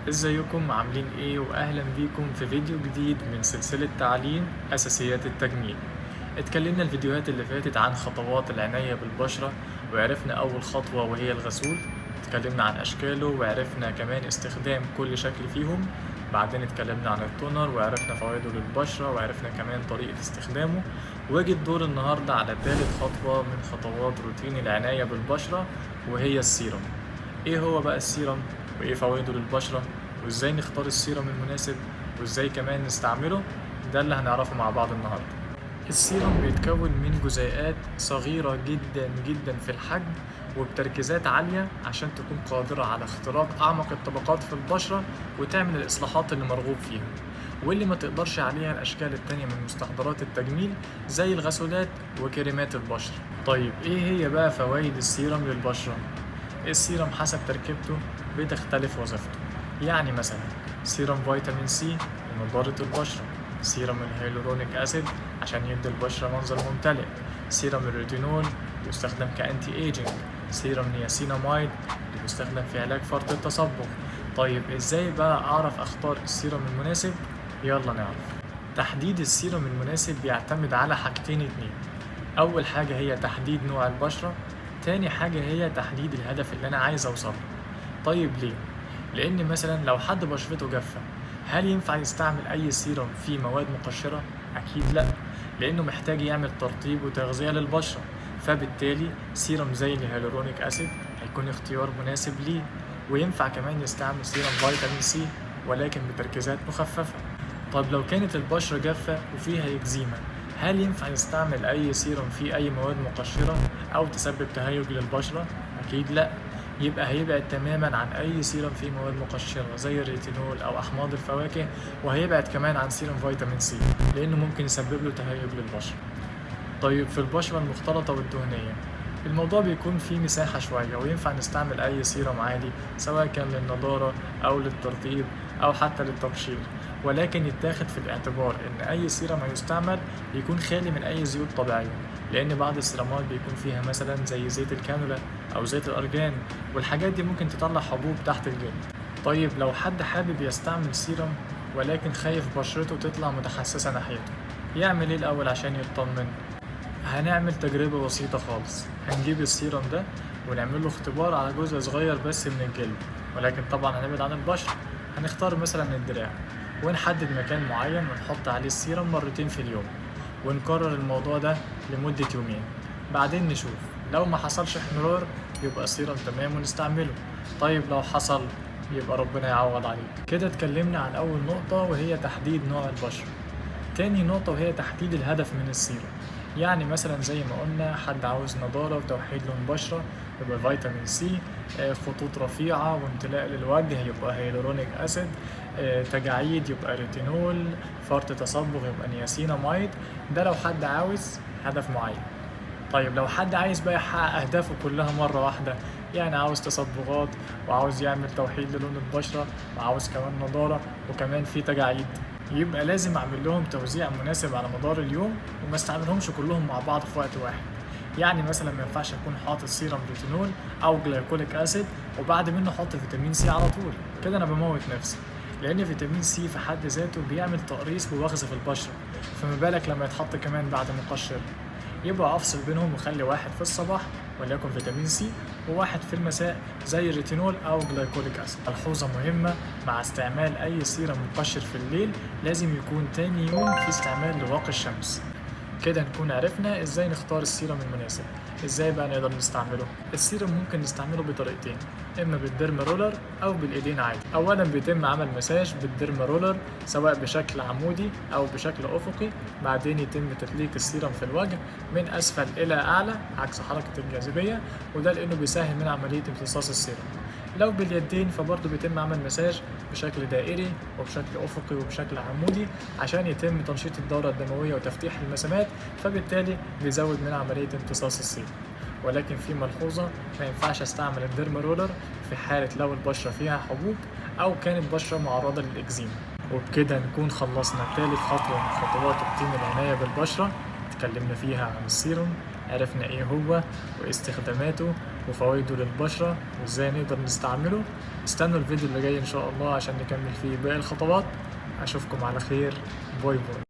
ازيكم عاملين ايه؟ واهلا بيكم في فيديو جديد من سلسلة تعليم اساسيات التجميل. اتكلمنا الفيديوهات اللي فاتت عن خطوات العناية بالبشرة، وعرفنا اول خطوة وهي الغسول. اتكلمنا عن اشكاله وعرفنا كمان استخدام كل شكل فيهم. بعدين اتكلمنا عن التونر وعرفنا فوائده للبشرة وعرفنا كمان طريقة استخدامه. واجي الدور النهاردة على ثالث خطوة من خطوات روتين العناية بالبشرة، وهي السيرم. ايه هو بقى السيرم؟ وايه فوائده للبشرة؟ وازاي نختار السيرم المناسب؟ وازاي كمان نستعمله؟ ده اللي هنعرفه مع بعض النهاردة. السيرم بيتكون من جزيئات صغيرة جدا جدا في الحجم وبتركيزات عالية عشان تكون قادرة على اختراق أعمق الطبقات في البشرة وتعمل الإصلاحات اللي مرغوب فيها، واللي ما تقدرش عليها الأشكال التانية من مستحضرات التجميل زي الغسولات وكريمات البشرة. طيب إيه هي بقى فوائد السيرم للبشرة؟ السيرم حسب تركيبته بتختلف وظيفته. يعني مثلا سيرم فيتامين سي لنضارة البشرة، سيرم الهيالورونيك أسيد عشان يدي البشرة منظر ممتلئ، سيرم الريتينول بيستخدم كأنتي ايجينج، سيرم نياسيناميد اللي بيستخدم في علاج فرط التصبغ. طيب ازاي بقى أعرف أختار السيرم المناسب؟ يلا نعرف. تحديد السيرم المناسب بيعتمد على حاجتين اتنين. أول حاجة هي تحديد نوع البشرة، تاني حاجة هي تحديد الهدف اللي أنا عايز أوصله. طيب ليه؟ لأن مثلا لو حد بشرته جافة، هل ينفع يستعمل أي سيرم فيه مواد مقشرة؟ أكيد لأ، لأنه محتاج يعمل ترطيب وتغذية للبشرة، فبالتالي سيرم زي الهيالورونيك أسيد هيكون اختيار مناسب ليه. وينفع كمان يستعمل سيرم فيتامين سي ولكن بتركيزات مخففة. طب لو كانت البشرة جافة وفيها إكزيما، هل ينفع يستعمل أي سيرم فيه أي مواد مقشرة أو تسبب تهيج للبشرة؟ أكيد لأ، يبقى هيبعد تماما عن أي سيرم فيه مواد مقشرة زي الريتينول أو أحماض الفواكه، وهيبعد كمان عن سيرم فيتامين سي لأنه ممكن يسبب له تهيج للبشرة. طيب في البشرة المختلطة والدهنية، الموضوع بيكون فيه مساحة شوية وينفع نستعمل أي سيرم عادي، سواء كان للنضارة أو للترطيب أو حتى للتقشير، ولكن يتاخد في الاعتبار إن أي سيرم هيستعمل يكون خالي من أي زيوت طبيعية، لأن بعض السيرامات بيكون فيها مثلا زي زيت الكانولا أو زيت الأرجان، والحاجات دي ممكن تطلع حبوب تحت الجلد. طيب لو حد حابب يستعمل سيرم ولكن خايف بشرته تطلع متحسسة ناحيته، يعمل إيه الأول عشان يطمن؟ هنعمل تجربة بسيطة خالص. هنجيب السيرم ده ونعمل له اختبار على جزء صغير بس من الجلد، ولكن طبعا هنبعد عن البشرة. هنختار مثلا الدراع ونحدد مكان معين ونحط عليه السيرم مرتين في اليوم، ونكرر الموضوع ده لمدة يومين. بعدين نشوف لو ما حصلش احمرار يبقى السيرم تمام ونستعمله. طيب لو حصل يبقى ربنا يعوض عليك. كده اتكلمنا عن أول نقطة وهي تحديد نوع البشرة. تاني نقطة وهي تحديد الهدف من السيرم. يعني مثلا زي ما قلنا حد عاوز نضارة وتوحيد لون بشرة يبقى فيتامين سي، خطوط رفيعة وامتلاء للوجه يبقى هيالورونيك أسيد، تجاعيد يبقى ريتينول، فرط تصبغ يبقى نياسيناميد. ده لو حد عاوز هدف معين. طيب لو حد عايز بقى يحقق أهدافه كلها مرة واحدة، يعني عاوز تصبغات وعاوز يعمل توحيد للون البشرة وعاوز كمان نضارة وكمان في تجاعيد، يبقى لازم أعمل لهم توزيع مناسب على مدار اليوم وما استعملهمش كلهم مع بعض في وقت واحد. يعني مثلا ما ينفعش أكون حاطط سيرم ريتينول أو جلايكوليك أسيد وبعد منه أحط فيتامين سي على طول، كده أنا بموت نفسي، لأن فيتامين سي في حد ذاته بيعمل تقريص ووغز في البشرة، فما بالك لما يتحط كمان بعد مقشر. يبقى افصل بينهم وخلي واحد في الصباح وليكن فيتامين سي وواحد في المساء زي الريتينول او جلايكوليك اسيد. ملحوظه مهمه مع استعمال اي سيرم مقشر في الليل لازم يكون تاني يوم في استعمال لواقي الشمس. كده نكون عرفنا ازاي نختار السيرم المناسب. ازاي بقى نقدر نستعمله؟ السيرم ممكن نستعمله بطريقتين، اما بالديرما رولر او بالايدين عادي. اولا بيتم عمل مساج بالديرما رولر سواء بشكل عمودي او بشكل افقي، بعدين يتم تدليك السيرم في الوجه من اسفل الى اعلى عكس حركة الجاذبية، وده لانه بيسهل من عملية امتصاص السيرم. لو باليدين فبرضه بيتم عمل مساج بشكل دائري وبشكل افقي وبشكل عمودي عشان يتم تنشيط الدورة الدموية وتفتيح المسامات، فبالتالي بيزود من عملية امتصاص السيرم. ولكن في ملحوظة: ما ينفعش استعمل الديرما رولر في حالة لو البشرة فيها حبوب أو كانت بشرة معرضة للإكزيما. وبكده نكون خلصنا تالت خطوة من خطوات روتين العناية بالبشرة. اتكلمنا فيها عن السيروم، عرفنا ايه هو واستخداماته وفوائده للبشرة وازاي نقدر نستعمله. استنوا الفيديو اللي جاي ان شاء الله عشان نكمل فيه باقي الخطوات. اشوفكم على خير. باي باي.